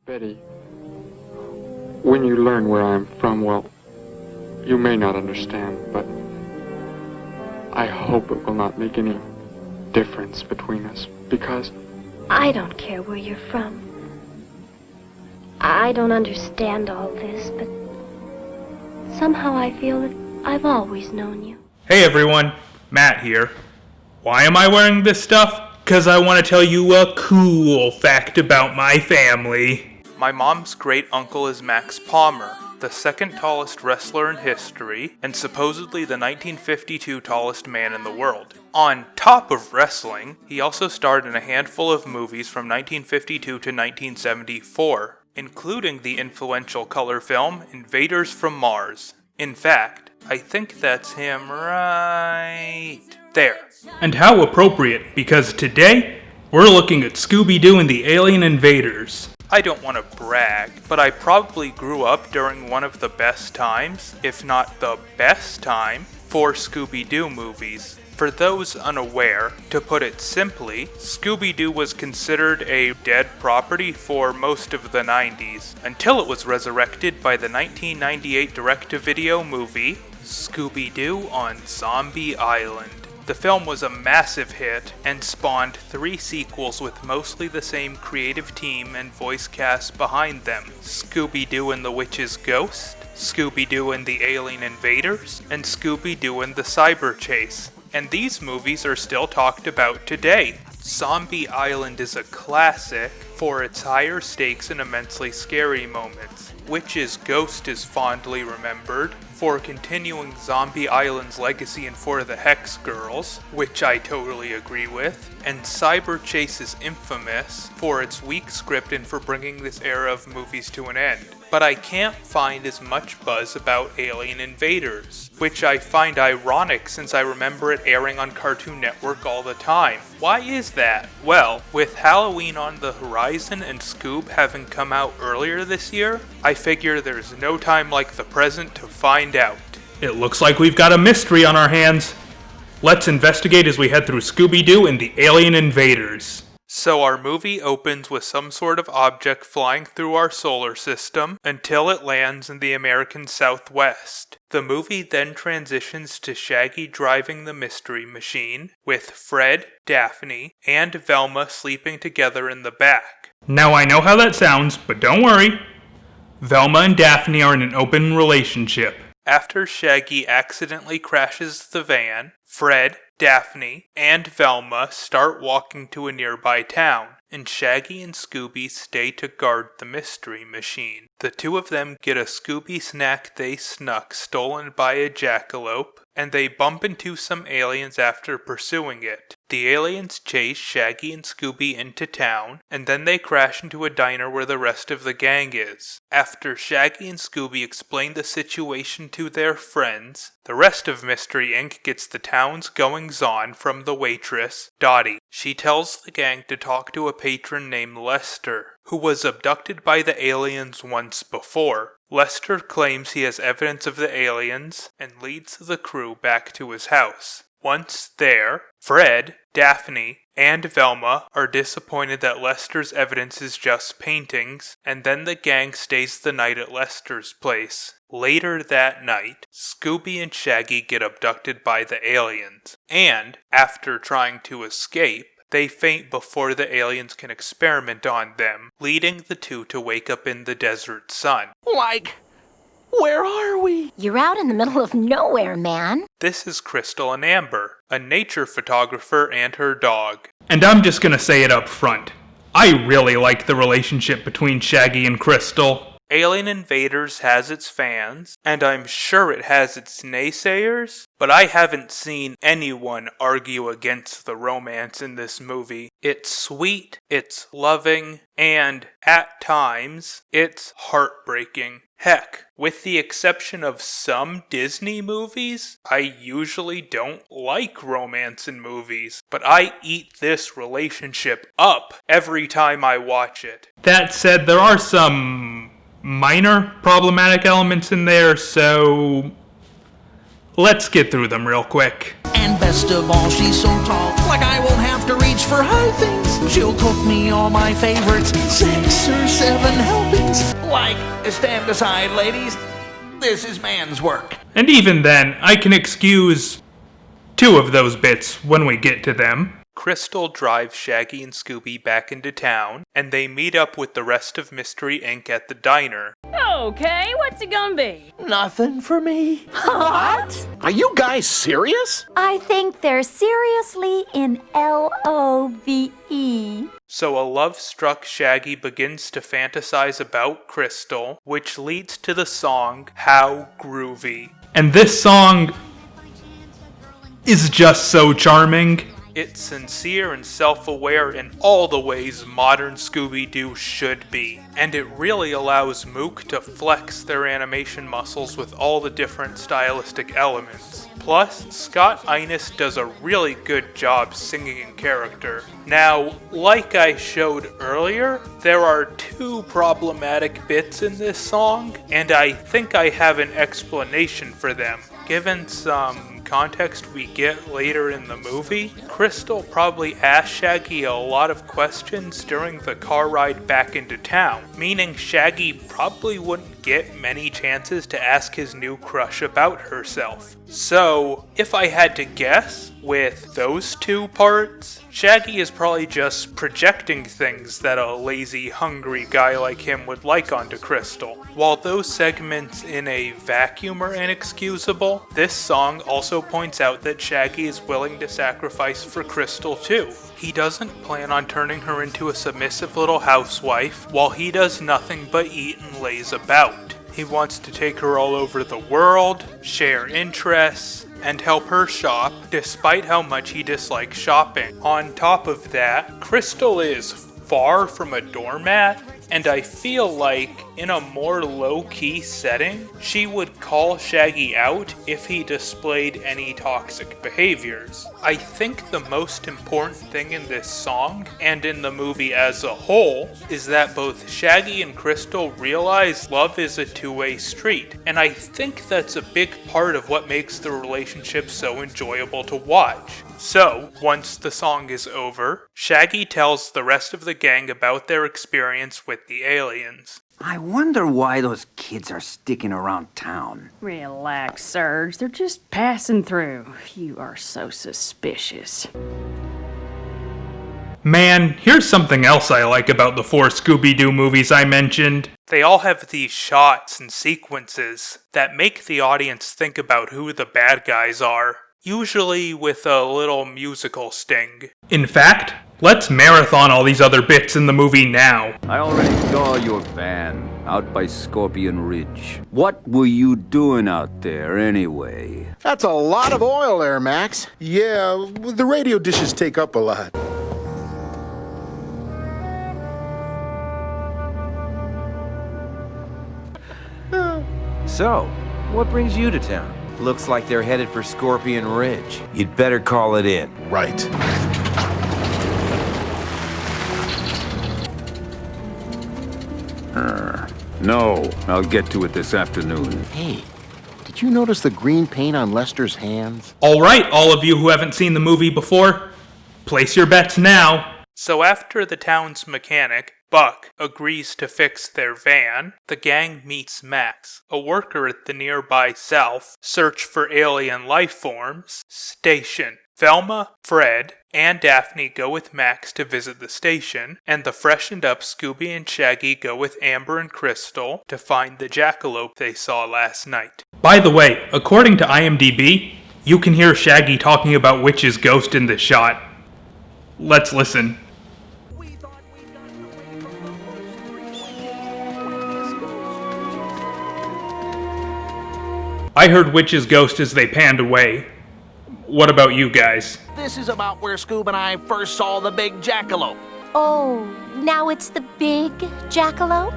Betty, when you learn where I'm from, well, you may not understand, but I hope it will not make any difference between us, because I don't care where you're from. I don't understand all this, but somehow I feel that I've always known you. Hey everyone, Matt here. Why am I wearing this stuff? Because I want to tell you a cool fact about my family. My mom's great uncle is Max Palmer, the second tallest wrestler in history, and supposedly the 1952 tallest man in the world. On top of wrestling, he also starred in a handful of movies from 1952 to 1974, including the influential color film Invaders from Mars. In fact, I think that's him right there. And how appropriate, because today, we're looking at Scooby-Doo and the Alien Invaders. I don't want to brag, but I probably grew up during one of the best times, if not the best time, for Scooby-Doo movies. For those unaware, to put it simply, Scooby-Doo was considered a dead property for most of the 90s, until it was resurrected by the 1998 direct-to-video movie, Scooby-Doo on Zombie Island. The film was a massive hit and spawned 3 sequels with mostly the same creative team and voice cast behind them: Scooby-Doo and the Witch's Ghost, Scooby-Doo and the Alien Invaders, and Scooby-Doo and the Cyber Chase. And these movies are still talked about today. Zombie Island is a classic for its higher stakes and immensely scary moments. Witch's Ghost is fondly remembered for continuing Zombie Island's legacy and for the Hex Girls, which I totally agree with, and Cyber Chase is infamous for its weak script and for bringing this era of movies to an end. But I can't find as much buzz about Alien Invaders, which I find ironic since I remember it airing on Cartoon Network all the time. Why is that? Well, with Halloween on the horizon and Scoob having come out earlier this year, I figure there's no time like the present to find out. It looks like we've got a mystery on our hands. Let's investigate as we head through Scooby-Doo and the Alien Invaders. So our movie opens with some sort of object flying through our solar system until it lands in the American Southwest. The movie then transitions to Shaggy driving the mystery machine, with Fred, Daphne, and Velma sleeping together in the back. Now I know how that sounds, but don't worry. Velma and Daphne are in an open relationship. After Shaggy accidentally crashes the van, Fred, Daphne, and Velma start walking to a nearby town, and Shaggy and Scooby stay to guard the mystery machine. The two of them get a Scooby snack they snuck stolen by a jackalope, and they bump into some aliens after pursuing it. The aliens chase Shaggy and Scooby into town, and then they crash into a diner where the rest of the gang is. After Shaggy and Scooby explain the situation to their friends, the rest of Mystery Inc. gets the town's goings-on from the waitress, Dottie. She tells the gang to talk to a patron named Lester, who was abducted by the aliens once before. Lester claims he has evidence of the aliens and leads the crew back to his house. Once there, Fred, Daphne, and Velma are disappointed that Lester's evidence is just paintings, and then the gang stays the night at Lester's place. Later that night, Scooby and Shaggy get abducted by the aliens, and, after trying to escape, they faint before the aliens can experiment on them, leading the two to wake up in the desert sun. Where are we? You're out in the middle of nowhere, man. This is Crystal and Amber, a nature photographer and her dog. And I'm just gonna say it up front. I really like the relationship between Shaggy and Crystal. Alien Invaders has its fans, and I'm sure it has its naysayers, but I haven't seen anyone argue against the romance in this movie. It's sweet, it's loving, and, at times, it's heartbreaking. Heck, with the exception of some Disney movies, I usually don't like romance in movies, but I eat this relationship up every time I watch it. That said, there are some minor problematic elements in there, so let's get through them real quick. And best of all, she's so tall, like I won't have to reach for high things. She'll cook me all my favorites, 6 or 7 helpings. Like, stand aside, ladies. This is man's work. And even then, I can excuse 2 of those bits when we get to them. Crystal drives Shaggy and Scooby back into town, and they meet up with the rest of Mystery Inc. at the diner. Okay, what's it gonna be? Nothing for me. What? Are you guys serious? I think they're seriously in L-O-V-E. So a love-struck Shaggy begins to fantasize about Crystal, which leads to the song, How Groovy. And this song is just so charming. It's sincere and self-aware in all the ways modern Scooby-Doo should be. And it really allows Mook to flex their animation muscles with all the different stylistic elements. Plus, Scott Innes does a really good job singing in character. Now, like I showed earlier, there are 2 problematic bits in this song, and I think I have an explanation for them. Given some context we get later in the movie, Crystal probably asked Shaggy a lot of questions during the car ride back into town, meaning Shaggy probably wouldn't get many chances to ask his new crush about herself. So, if I had to guess, with those 2 parts, Shaggy is probably just projecting things that a lazy, hungry guy like him would like onto Crystal. While those segments in a vacuum are inexcusable, this song also points out that Shaggy is willing to sacrifice for Crystal too. He doesn't plan on turning her into a submissive little housewife, while he does nothing but eat and laze about. He wants to take her all over the world, share interests, and help her shop, despite how much he dislikes shopping. On top of that, Crystal is far from a doormat, and I feel like in a more low-key setting, she would call Shaggy out if he displayed any toxic behaviors. I think the most important thing in this song, and in the movie as a whole, is that both Shaggy and Crystal realize love is a two-way street, and I think that's a big part of what makes the relationship so enjoyable to watch. So, once the song is over, Shaggy tells the rest of the gang about their experience with the aliens. I wonder why those kids are sticking around town. Relax, Serge. They're just passing through. You are so suspicious. Man, here's something else I like about the 4 Scooby-Doo movies I mentioned. They all have these shots and sequences that make the audience think about who the bad guys are, usually with a little musical sting. In fact, let's marathon all these other bits in the movie now. I already saw your van out by Scorpion Ridge. What were you doing out there anyway? That's a lot of oil there, Max. Yeah, the radio dishes take up a lot. So, what brings you to town? Looks like they're headed for Scorpion Ridge. You'd better call it in. Right. No, I'll get to it this afternoon. Hey, did you notice the green paint on Lester's hands? Alright, all of you who haven't seen the movie before, place your bets now. So after the town's mechanic, Buck, agrees to fix their van, the gang meets Max, a worker at the nearby Self Search for Alien Life Forms station. Velma, Fred, and Daphne go with Max to visit the station, and the freshened up Scooby and Shaggy go with Amber and Crystal to find the jackalope they saw last night. By the way, according to IMDb, you can hear Shaggy talking about Witch's ghost in this shot. Let's listen. I heard Witch's ghost as they panned away. What about you guys? This is about where Scoob and I first saw the big jackalope. Oh, now it's the big jackalope?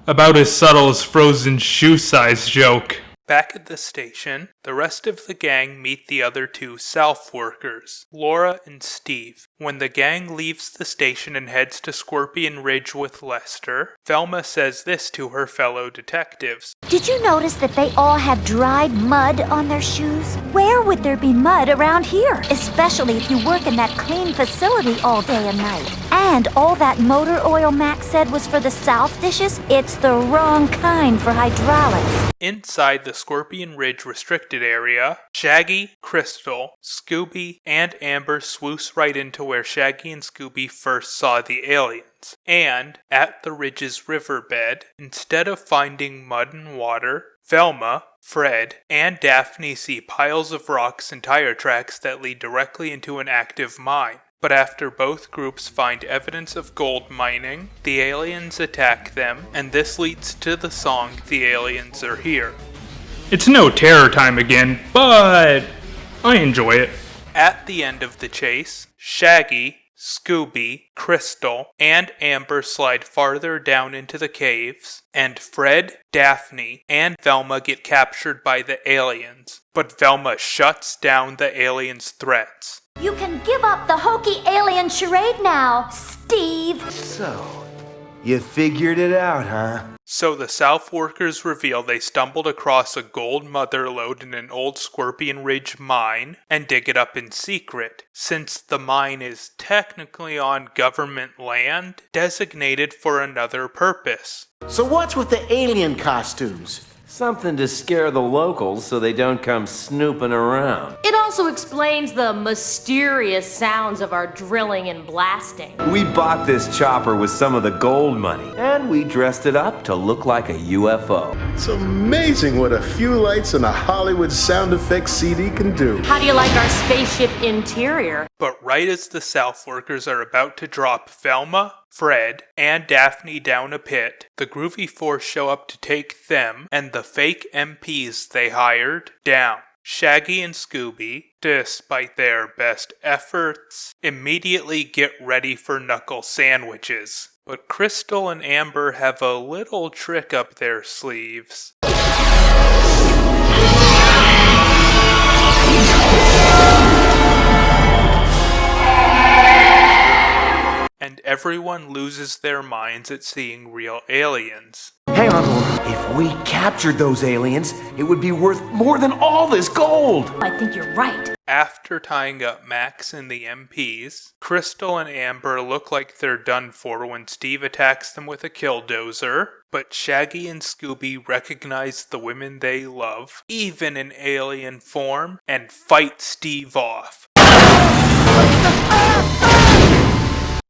About as subtle as Frozen's shoe size joke. Back at the station, The rest of the gang meet the other two South workers, Laura and Steve. When the gang leaves the station and heads to Scorpion Ridge with Lester, Velma says this to her fellow detectives. Did you notice that they all have dried mud on their shoes? Where would there be mud around here? Especially if you work in that clean facility all day and night. And all that motor oil Max said was for the South dishes? It's the wrong kind for hydraulics. Inside the Scorpion Ridge restricted area, Shaggy, Crystal, Scooby, and Amber swoosh right into where Shaggy and Scooby first saw the aliens. And, at the Ridge's riverbed, instead of finding mud and water, Velma, Fred, and Daphne see piles of rocks and tire tracks that lead directly into an active mine. But after both groups find evidence of gold mining, the aliens attack them, and this leads to the song "The Aliens Are Here." It's no terror time again, but I enjoy it. At the end of the chase, Shaggy, Scooby, Crystal, and Amber slide farther down into the caves, and Fred, Daphne, and Velma get captured by the aliens. But Velma shuts down the aliens' threats. You can give up the hokey alien charade now, Steve. So, you figured it out, huh? So the South workers reveal they stumbled across a gold mother lode in an old Scorpion Ridge mine and dig it up in secret, since the mine is technically on government land designated for another purpose. So what's with the alien costumes? Something to scare the locals so they don't come snooping around. It also explains the mysterious sounds of our drilling and blasting. We bought this chopper with some of the gold money, and we dressed it up to look like a UFO. It's amazing what a few lights and a Hollywood sound effects CD can do. How do you like our spaceship interior? But right as the South workers are about to drop Velma, Fred, and Daphne down a pit, the Groovy Force show up to take them and the fake MPs they hired down. Shaggy and Scooby, despite their best efforts, immediately get ready for knuckle sandwiches. But Crystal and Amber have a little trick up their sleeves. And everyone loses their minds at seeing real aliens. Hey, Uncle, if we captured those aliens, it would be worth more than all this gold! I think you're right. After tying up Max and the MPs, Crystal and Amber look like they're done for when Steve attacks them with a killdozer, but Shaggy and Scooby recognize the women they love, even in alien form, and fight Steve off.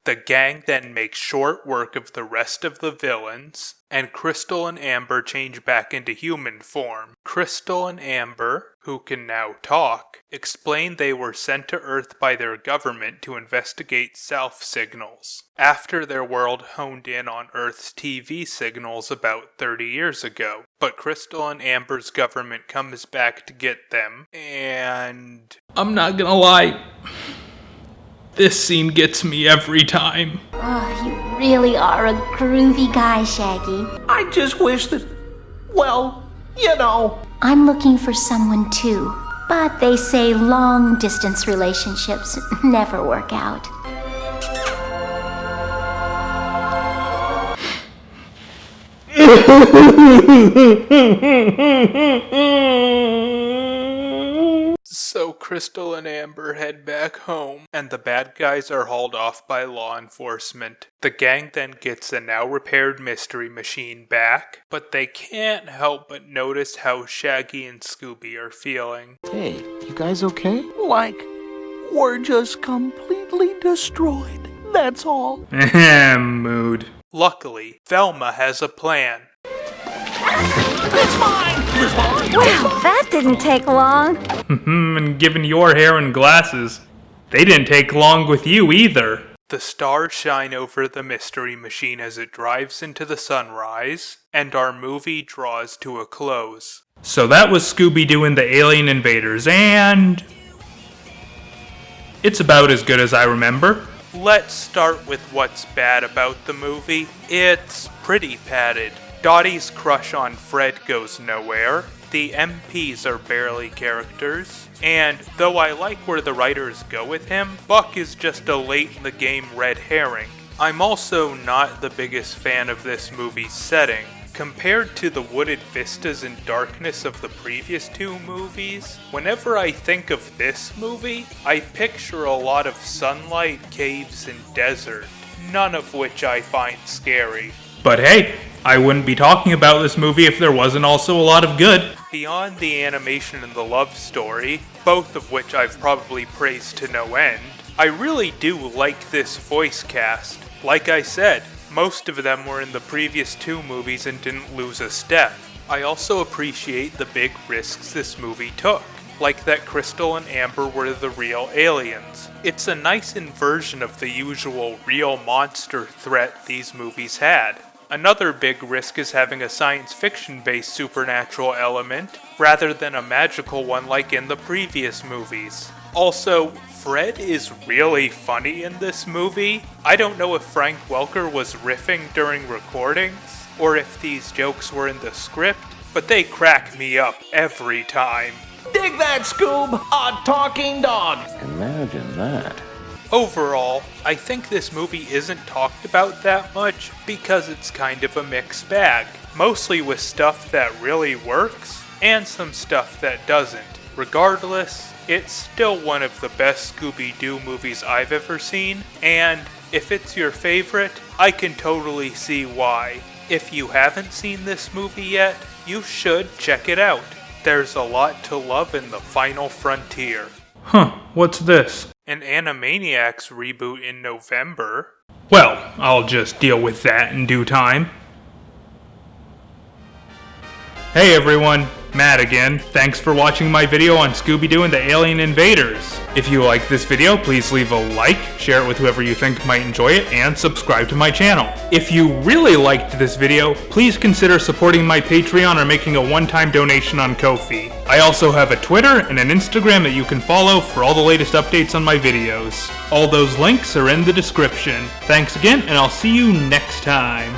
The gang then makes short work of the rest of the villains, and Crystal and Amber change back into human form. Crystal and Amber, who can now talk, explain they were sent to Earth by their government to investigate South signals, after their world honed in on Earth's TV signals about 30 years ago. But Crystal and Amber's government comes back to get them, and... I'm not gonna lie. This scene gets me every time. Oh, you really are a groovy guy, Shaggy. I just wish that, well, you know. I'm looking for someone too, but they say long-distance relationships never work out. So Crystal and Amber head back home, and the bad guys are hauled off by law enforcement. The gang then gets a now repaired mystery machine back, but they can't help but notice how Shaggy and Scooby are feeling. Hey, you guys okay? Like, we're just completely destroyed. That's all. Mood. Luckily, Velma has a plan. It's mine! It's mine! Wow, that didn't take long. And given your hair and glasses, they didn't take long with you either. The stars shine over the mystery machine as it drives into the sunrise, and our movie draws to a close. So that was Scooby-Doo and the Alien Invaders, and... it's about as good as I remember. Let's start with what's bad about the movie. It's pretty padded. Dottie's crush on Fred goes nowhere. The MPs are barely characters, and though I like where the writers go with him, Buck is just a late-in-the-game red herring. I'm also not the biggest fan of this movie's setting. Compared to the wooded vistas and darkness of the previous two movies, whenever I think of this movie, I picture a lot of sunlight, caves, and desert, none of which I find scary. But hey, I wouldn't be talking about this movie if there wasn't also a lot of good. Beyond the animation and the love story, both of which I've probably praised to no end, I really do like this voice cast. Like I said, most of them were in the previous two movies and didn't lose a step. I also appreciate the big risks this movie took, like that Crystal and Amber were the real aliens. It's a nice inversion of the usual real monster threat these movies had. Another big risk is having a science fiction-based supernatural element, rather than a magical one like in the previous movies. Also, Fred is really funny in this movie. I don't know if Frank Welker was riffing during recordings, or if these jokes were in the script, but they crack me up every time. Dig that, Scoob! A talking dog! Imagine that. Overall, I think this movie isn't talked about that much because it's kind of a mixed bag, mostly with stuff that really works and some stuff that doesn't. Regardless, it's still one of the best Scooby-Doo movies I've ever seen, and if it's your favorite, I can totally see why. If you haven't seen this movie yet, you should check it out. There's a lot to love in The Final Frontier. Huh, what's this? An Animaniacs reboot in November. Well, I'll just deal with that in due time. Hey everyone, Matt again. Thanks for watching my video on Scooby-Doo and the Alien Invaders. If you like this video, please leave a like, share it with whoever you think might enjoy it, and subscribe to my channel. If you really liked this video, please consider supporting my Patreon or making a one-time donation on Ko-fi. I also have a Twitter and an Instagram that you can follow for all the latest updates on my videos. All those links are in the description. Thanks again, and I'll see you next time.